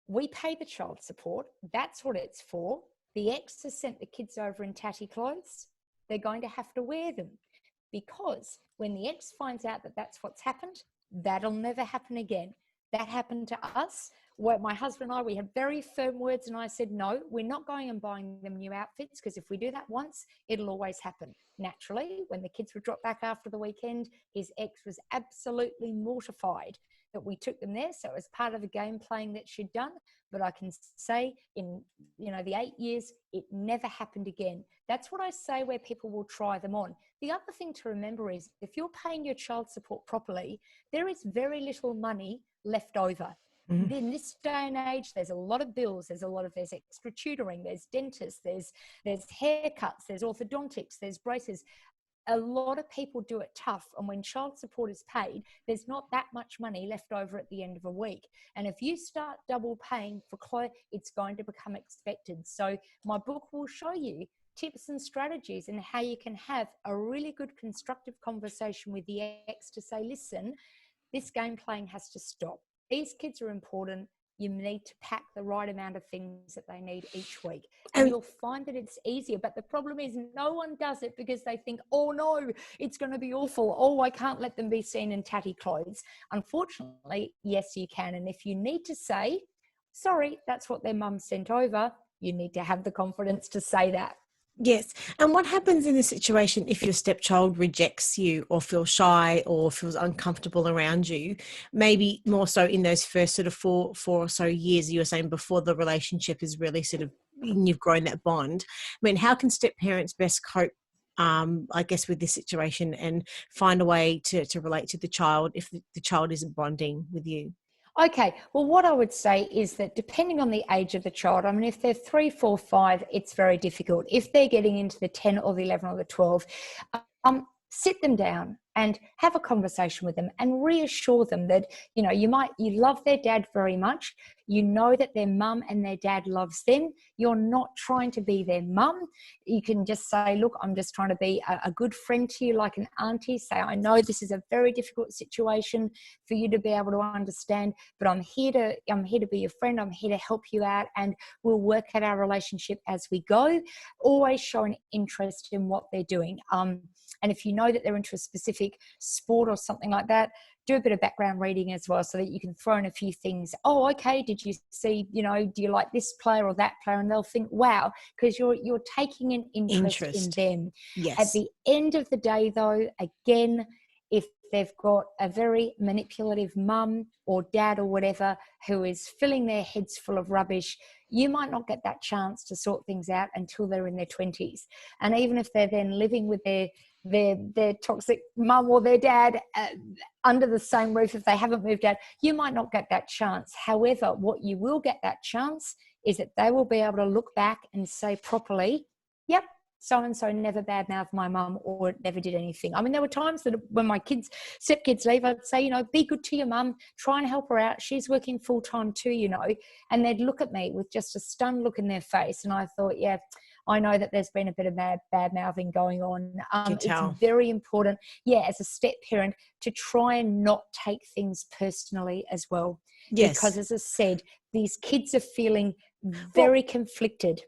we pay the child support. That's what it's for. The ex has sent the kids over in tatty clothes. They're going to have to wear them, because when the ex finds out that that's what's happened, that'll never happen again. That happened to us. Where my husband and I, we had very firm words, and I said, no, we're not going and buying them new outfits, because if we do that once, it'll always happen. Naturally, when the kids would drop back after the weekend, his ex was absolutely mortified that we took them there. So it was part of the game playing that she'd done. But I can say in, the 8 years, it never happened again. That's what I say where people will try them on. The other thing to remember is if you're paying your child support properly, there is very little money left over. Mm-hmm. In this day and age, there's a lot of bills. There's extra tutoring, there's dentists, there's haircuts, there's orthodontics, there's braces. A lot of people do it tough, and when child support is paid, there's not that much money left over at the end of a week. And if you start double paying for clothes, it's going to become expected. So my book will show you tips and strategies and how you can have a really good constructive conversation with the ex to say, listen, this game playing has to stop. These kids are important. You need to pack the right amount of things that they need each week. And you'll find that it's easier. But the problem is no one does it because they think, oh no, it's going to be awful. Oh, I can't let them be seen in tatty clothes. Unfortunately, yes, you can. And if you need to say, sorry, that's what their mum sent over, you need to have the confidence to say that. Yes. And what happens in this situation if your stepchild rejects you or feels shy or feels uncomfortable around you, maybe more so in those first sort of four or so years you were saying before the relationship is really sort of, you've grown that bond. I mean, how can step parents best cope, I guess, with this situation and find a way to relate to the child if the child isn't bonding with you? Okay, well, what I would say is that depending on the age of the child, I mean, if they're 3, 4, 5, it's very difficult. If they're getting into the 10 or the 11 or the 12, sit them down and have a conversation with them and reassure them that, you love their dad very much. You know that their mum and their dad loves them. You're not trying to be their mum. You can just say, look, I'm just trying to be a good friend to you, like an auntie. Say, I know this is a very difficult situation for you to be able to understand, but I'm here to be your friend. I'm here to help you out, and we'll work at our relationship as we go. Always show an interest in what they're doing. And if you know that they're into a specific sport or something like that, do a bit of background reading as well so that you can throw in a few things. Oh, okay, did you see, do you like this player or that player? And they'll think, wow, because you're taking an interest in them. Yes. At the end of the day, though, again, if they've got a very manipulative mum or dad or whatever who is filling their heads full of rubbish, you might not get that chance to sort things out until they're in their 20s. And even if they're then living with their toxic mum or their dad under the same roof, if they haven't moved out, you might not get that chance. However, what you will get that chance is that they will be able to look back and say properly, yep, so-and-so never badmouthed my mum or never did anything. I mean, there were times that when my stepkids leave, I'd say, be good to your mum, try and help her out. She's working full-time too, and they'd look at me with just a stunned look in their face. And I thought, yeah, I know that there's been a bit of bad mouthing going on. Can It's tell. very important, as a step parent, to try and not take things personally as well. Yes. Because as I said, these kids are feeling Well, very conflicted.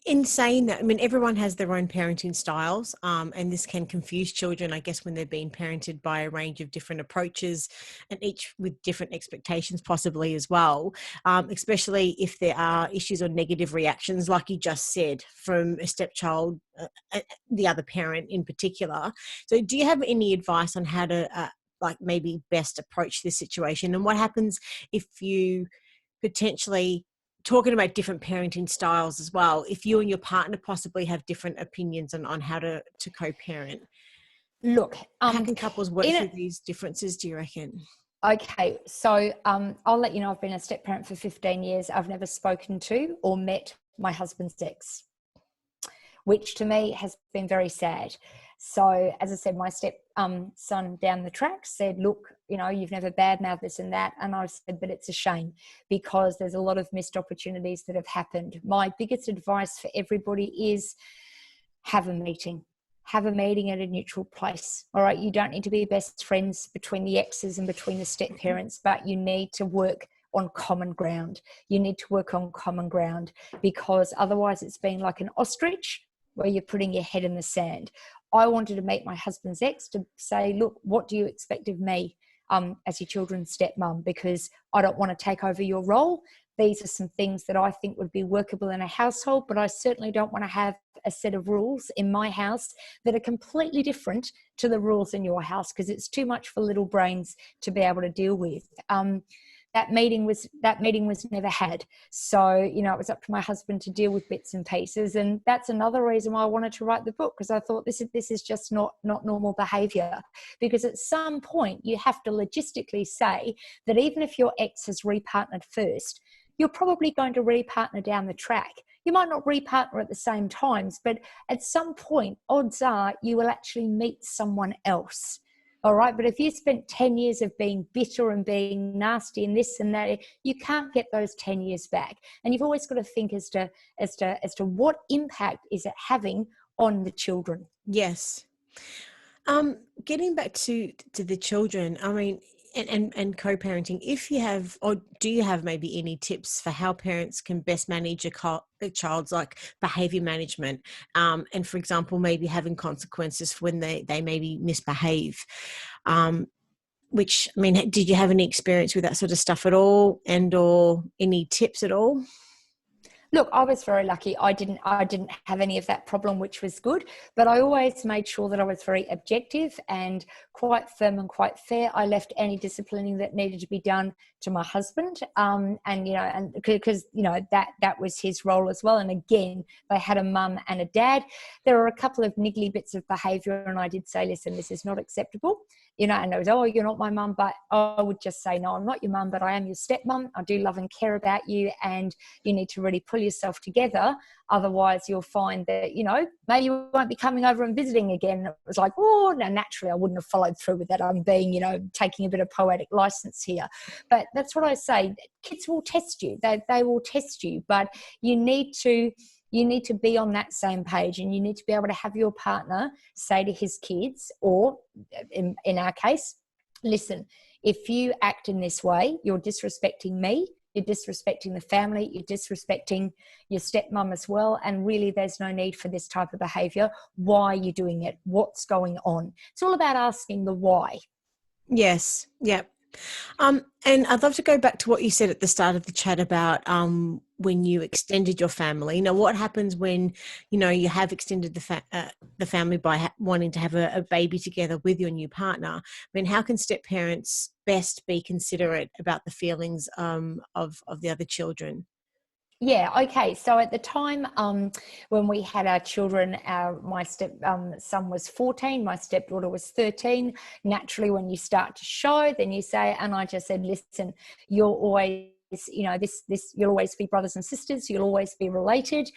in saying that, I mean, everyone has their own parenting styles, and this can confuse children, I guess, when they're being parented by a range of different approaches, and each with different expectations possibly as well, especially if there are issues or negative reactions, like you just said, from a stepchild, the other parent in particular. So do you have any advice on how to like maybe best approach this situation, and what happens if you potentially, talking about different parenting styles as well, if you and your partner possibly have different opinions on how to co-parent? Look, How can couples work in through it, these differences, do you reckon? okay, so I'll let you know, I've been a step parent for 15 years. I've never spoken to or met my husband's ex, which to me has been very sad. So as I said, my step son down the track said, look, you've never badmouthed this and that. And I said, but it's a shame, because there's a lot of missed opportunities that have happened. My biggest advice for everybody is have a meeting. Have a meeting at a neutral place. All right. You don't need to be best friends between the exes and between the step parents, but you need to work on common ground. You need to work on common ground, because otherwise it's been like an ostrich where you're putting your head in the sand. I wanted to meet my husband's ex to say, look, what do you expect of me as your children's stepmom? Because I don't want to take over your role. These are some things that I think would be workable in a household, but I certainly don't want to have a set of rules in my house that are completely different to the rules in your house, because it's too much for little brains to be able to deal with. That meeting was never had. So, it was up to my husband to deal with bits and pieces. And that's another reason why I wanted to write the book, because I thought this is just not normal behavior. Because at some point you have to logistically say that even if your ex has repartnered first, you're probably going to repartner down the track. You might not repartner at the same times, but at some point, odds are you will actually meet someone else. All right. But if you spent 10 years of being bitter and being nasty and this and that, you can't get those 10 years back. And you've always got to think as to what impact is it having on the children. Yes. Getting back to the children, I mean, and co-parenting, if you have, or do you have maybe any tips for how parents can best manage a child's like behavior management, and for example, maybe having consequences for when they maybe misbehave, which, I mean, did you have any experience with that sort of stuff at all, and or any tips at all? Look, I was very lucky. I didn't have any of that problem, which was good. But I always made sure that I was very objective and quite firm and quite fair. I left any disciplining that needed to be done to my husband, and because that was his role as well. And again, they had a mum and a dad. There were a couple of niggly bits of behaviour, and I did say, listen, this is not acceptable. And they was, oh, you're not my mum. But I would just say, no, I'm not your mum, but I am your stepmum. I do love and care about you, and you need to really pull yourself together. Otherwise, you'll find that, maybe you won't be coming over and visiting again. It was like, oh, no, naturally, I wouldn't have followed through with that. I'm being, taking a bit of poetic license here. But that's what I say. Kids will test you. They will test you, but you need to be on that same page, and you need to be able to have your partner say to his kids, or in our case, listen, if you act in this way, you're disrespecting me, you're disrespecting the family, you're disrespecting your stepmom as well, and really there's no need for this type of behavior. Why are you doing it? What's going on? It's all about asking the why. Yes. Yeah. And I'd love to go back to what you said at the start of the chat about when you extended your family. Now, what happens when you have extended the family by wanting to have a baby together with your new partner? I mean, how can step parents best be considerate about the feelings of the other children? Yeah. Okay. So at the time when we had our children, my step son was 14, my stepdaughter was 13. Naturally, when you start to show, then you say, and I just said, listen, you're always this you'll always be brothers and sisters, you'll always be related.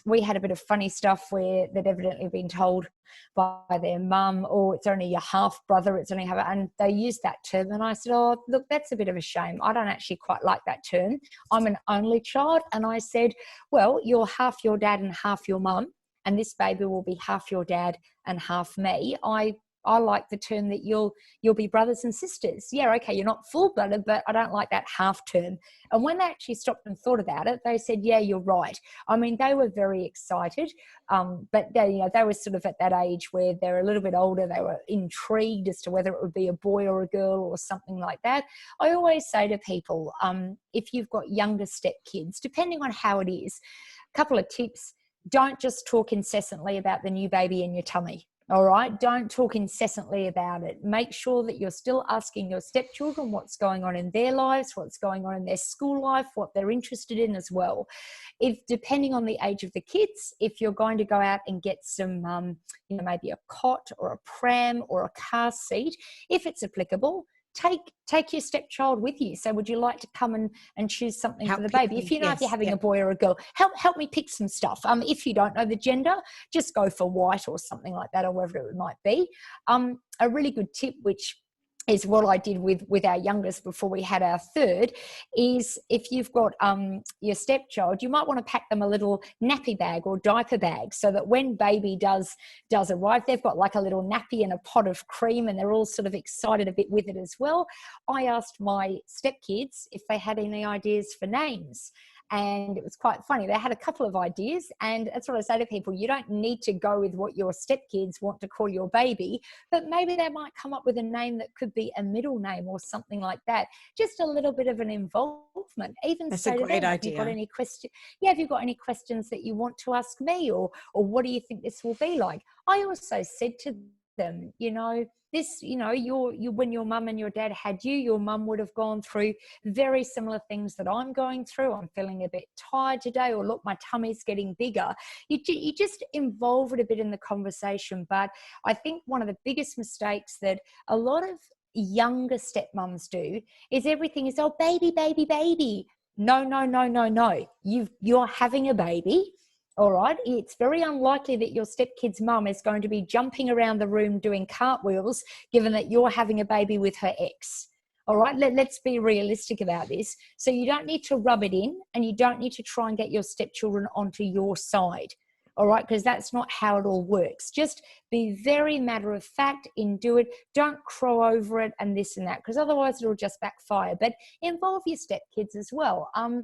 We had a bit of funny stuff where they'd evidently been told by their mum, oh, it's only your half brother, it's only half, and they used that term, and I said, oh, look, that's a bit of a shame. I don't actually quite like that term. I'm an only child. And I said, well, you're half your dad and half your mum, and this baby will be half your dad and half me. I like the term that you'll be brothers and sisters. Yeah, okay, you're not full-blooded, but I don't like that half term. And when they actually stopped and thought about it, they said, yeah, you're right. I mean, they were very excited, but they were sort of at that age where they're a little bit older. They were intrigued as to whether it would be a boy or a girl or something like that. I always say to people, if you've got younger stepkids, depending on how it is, a couple of tips: don't just talk incessantly about the new baby in your tummy. All right, don't talk incessantly about it. Make sure that you're still asking your stepchildren what's going on in their lives, what's going on in their school life, what they're interested in as well. If, depending on the age of the kids, if you're going to go out and get some, maybe a cot or a pram or a car seat, if it's applicable, take your stepchild with you. So would you like to come and choose something for the baby? If you know, if you're having a boy or a girl, help me pick some stuff. If you don't know the gender, just go for white or something like that, or whatever it might be. A really good tip, which is what I did with our youngest before we had our third, is if you've got your stepchild, you might want to pack them a little nappy bag or diaper bag, so that when baby does arrive, they've got like a little nappy and a pot of cream, and they're all sort of excited a bit with it as well. I asked my stepkids if they had any ideas for names. And it was quite funny. They had a couple of ideas, and that's what I say to people. You don't need to go with what your stepkids want to call your baby, but maybe they might come up with a name that could be a middle name or something like that. Just a little bit of an involvement. Even that's say a great to them, idea. have you got any questions? Yeah, have you got any questions that you want to ask me, or what do you think this will be like? I also said to them, this, when your mum and your dad had you, your mum would have gone through very similar things that I'm going through. I'm feeling a bit tired today, or look, my tummy's getting bigger. You just involve it a bit in the conversation. But I think one of the biggest mistakes that a lot of younger stepmoms do is everything is, oh, baby, baby, baby. No. You're having a baby. All right, it's very unlikely that your stepkid's mum is going to be jumping around the room doing cartwheels, given that you're having a baby with her ex. All right, let's be realistic about this. So you don't need to rub it in, and you don't need to try and get your stepchildren onto your side. All right, because that's not how it all works. Just be very matter of fact in do it. Don't crow over it and this and that, because otherwise it'll just backfire. But involve your stepkids as well. I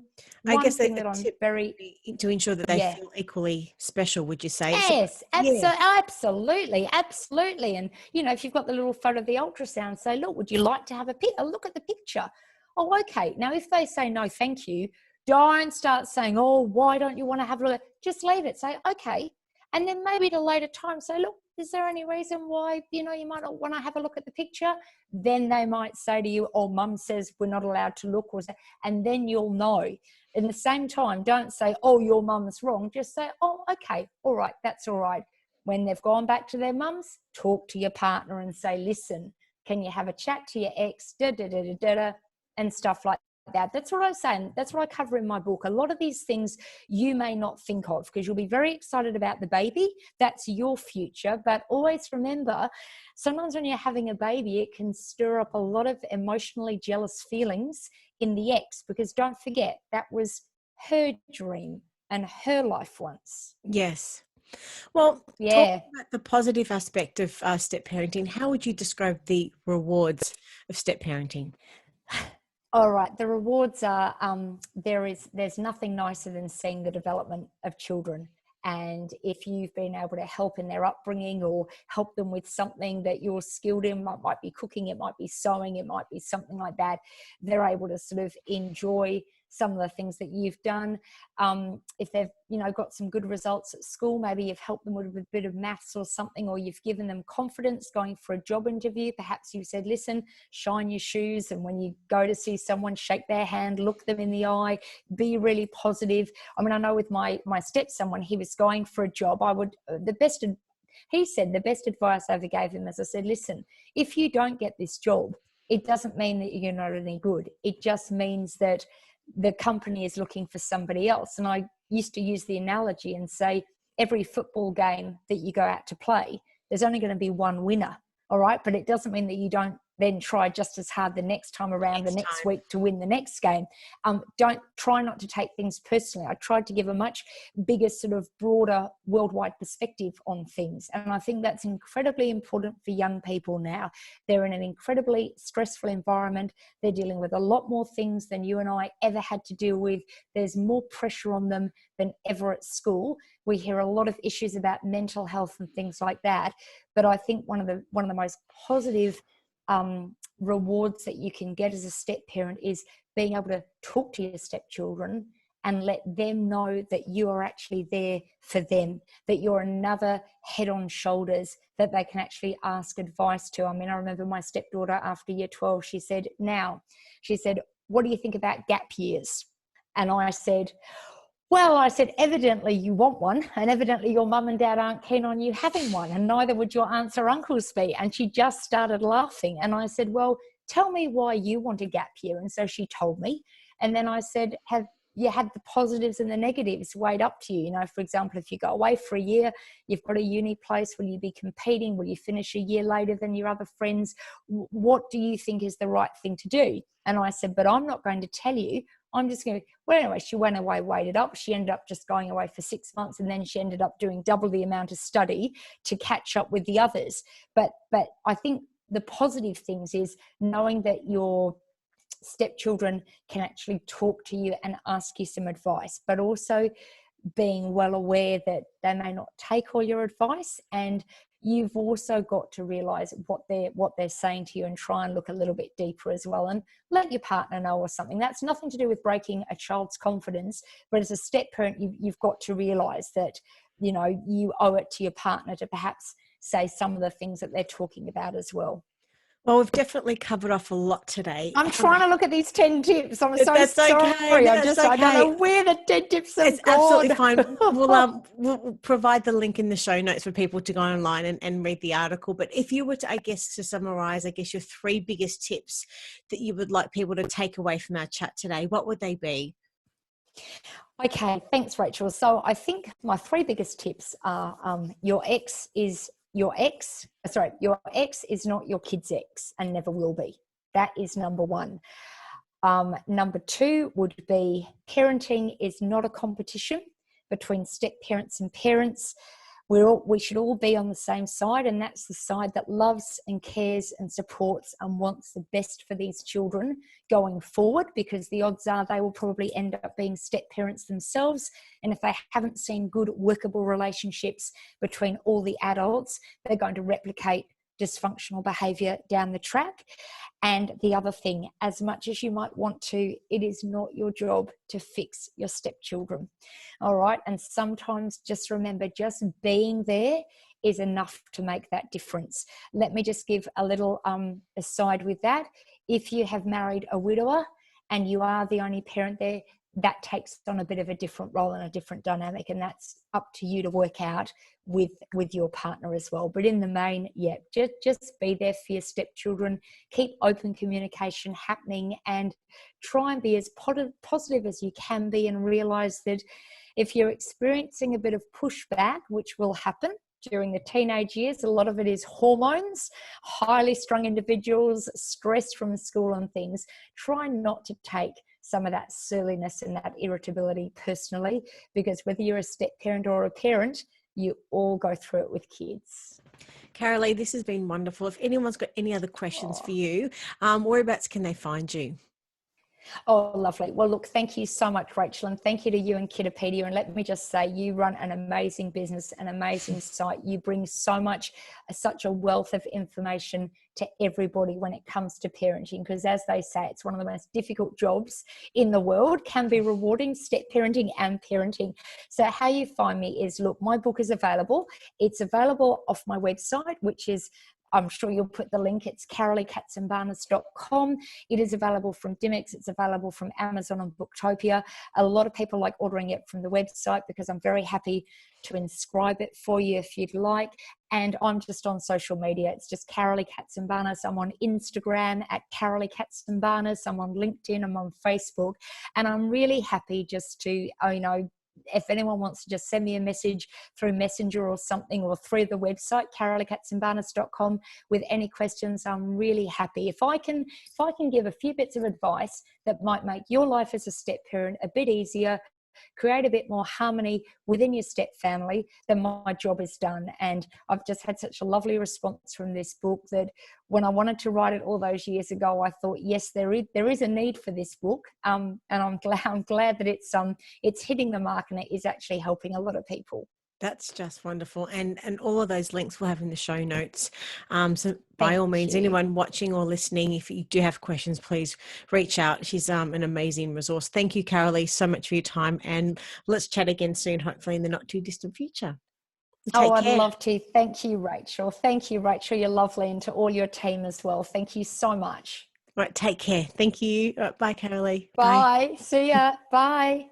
guess thing that I'm very to ensure that they feel equally special, would you say? Yes, absolutely. And if you've got the little photo of the ultrasound, say, look, would you like to have a look at the picture? Oh, okay. Now, if they say no, thank you, don't start saying, oh, why don't you want to have a look? Just leave it. Say, okay. And then maybe at a later time say, look, is there any reason why, you might not want to have a look at the picture? Then they might say to you, oh, mum says we're not allowed to look, and then you'll know. In the same time, don't say, oh, your mum's wrong. Just say, oh, okay, all right, that's all right. When they've gone back to their mums, talk to your partner and say, listen, can you have a chat to your ex, and stuff like that. That's what I'm saying. That's what I cover in my book. A lot of these things you may not think of, because you'll be very excited about the baby. That's your future. But always remember, sometimes when you're having a baby, it can stir up a lot of emotionally jealous feelings in the ex, because don't forget, that was her dream and her life once. Yes. Well, talking about the positive aspect of step parenting, how would you describe the rewards of step parenting? All right. The rewards are, there's nothing nicer than seeing the development of children. And if you've been able to help in their upbringing or help them with something that you're skilled in, might be cooking, it might be sewing, it might be something like that, they're able to sort of enjoy some of the things that you've done. If they've, got some good results at school, maybe you've helped them with a bit of maths or something, or you've given them confidence going for a job interview. Perhaps you've said, listen, shine your shoes. And when you go to see someone, shake their hand, look them in the eye, be really positive. I mean, I know with my stepson, when he was going for a job, he said the best advice I ever gave him is, I said, listen, if you don't get this job, it doesn't mean that you're not any good. It just means that the company is looking for somebody else. And I used to use the analogy and say, every football game that you go out to play, there's only going to be one winner. All right. But it doesn't mean that you don't then try just as hard the next time around, the next week, to win the next game. Don't try not to take things personally. I tried to give a much bigger, sort of broader worldwide perspective on things. And I think that's incredibly important for young people now. They're in an incredibly stressful environment. They're dealing with a lot more things than you and I ever had to deal with. There's more pressure on them than ever at school. We hear a lot of issues about mental health and things like that. But I think one of the most positive rewards that you can get as a step parent is being able to talk to your stepchildren and let them know that you are actually there for them, that you're another head on shoulders that they can actually ask advice to. I mean, I remember my stepdaughter after year 12, she said, what do you think about gap years? And I said, evidently you want one, and evidently your mum and dad aren't keen on you having one, and neither would your aunts or uncles be. And she just started laughing. And I said, well, tell me why you want a gap year. And so she told me. And then I said, have you had the positives and the negatives weighed up to you? You know, for example, if you go away for a year, you've got a uni place, will you be competing? Will you finish a year later than your other friends? What do you think is the right thing to do? And I said, but I'm not going to tell you. I'm just going to, well, anyway, she went away, weighed it up. She ended up just going away for 6 months, and then she ended up doing double the amount of study to catch up with the others. But I think the positive things is knowing that your stepchildren can actually talk to you and ask you some advice, but also being well aware that they may not take all your advice, and you've also got to realize what they're saying to you and try and look a little bit deeper as well, and let your partner know or something. That's nothing to do with breaking a child's confidence, but as a step parent, you've got to realize that, you know, you owe it to your partner to perhaps say some of the things that they're talking about as well. Well, we've definitely covered off a lot today. I'm trying to look at these 10 tips. I'm so That's sorry. okay. I don't know where the 10 tips have It's gone. absolutely fine. We'll provide the link in the show notes for people to go online and read the article. But if you were to, to summarize, your 3 biggest tips that you would like people to take away from our chat today, what would they be? Okay, thanks, Rachel. So I think my 3 biggest tips are your ex is not your kid's ex and never will be. That is number 1. Number 2 would be parenting is not a competition between step parents and parents. We should all be on the same side, and that's the side that loves and cares and supports and wants the best for these children going forward, because the odds are they will probably end up being step parents themselves. And if they haven't seen good workable relationships between all the adults, they're going to replicate dysfunctional behavior down the track. And the other thing, as much as you might want to, it is not your job to fix your stepchildren. All right. And sometimes just remember, just being there is enough to make that difference. Let me just give a little aside with that. If you have married a widower and you are the only parent there, that takes on a bit of a different role and a different dynamic, and that's up to you to work out with your partner as well. But in the main, just be there for your stepchildren, keep open communication happening, and try and be as positive as you can be, and realize that if you're experiencing a bit of pushback, which will happen during the teenage years, a lot of it is hormones, highly strung individuals, stress from school and things, try not to take some of that surliness and that irritability personally, because whether you're a step parent or a parent, you all go through it with kids. Karalee, this has been wonderful. If anyone's got any other questions for you, whereabouts can they find you? Oh, lovely. Well, look, thank you so much, Rachel, and thank you to you and Kiddopedia. And let me just say, you run an amazing business, an amazing site. You bring such a wealth of information to everybody when it comes to parenting, because as they say, it's one of the most difficult jobs in the world, can be rewarding, step parenting and parenting. So how you find me is, look, my book is available. It's available off my website, which is I'm sure you'll put the link. It's Karalee It is available from Dimmicks. It's available from Amazon and Booktopia. A lot of people like ordering it from the website because I'm very happy to inscribe it for you if you'd like. And I'm just on social media. It's just Karalee Katsambanis. I'm on Instagram at Karalee Katsambanis. I'm on LinkedIn. I'm on Facebook. And I'm really happy just to, if anyone wants to just send me a message through Messenger or something, or through the website, KaraleeKatsambanis.com, with any questions, I'm really happy. If I can give a few bits of advice that might make your life as a step parent a bit easier, create a bit more harmony within your step family, then my job is done. And I've just had such a lovely response from this book that when I wanted to write it all those years ago, I thought, yes, there is a need for this book. And I'm glad that it's hitting the mark and it is actually helping a lot of people. That's just wonderful. And all of those links we'll have in the show notes. So by all means, anyone watching or listening, if you do have questions, please reach out. She's an amazing resource. Thank you, Karalee, so much for your time. And let's chat again soon, hopefully in the not too distant future. Take care. I'd love to. Thank you, Rachel. Thank you, Rachel. You're lovely. And to all your team as well. Thank you so much. All right, take care. Thank you. Bye, Karalee. Bye. See ya. Bye.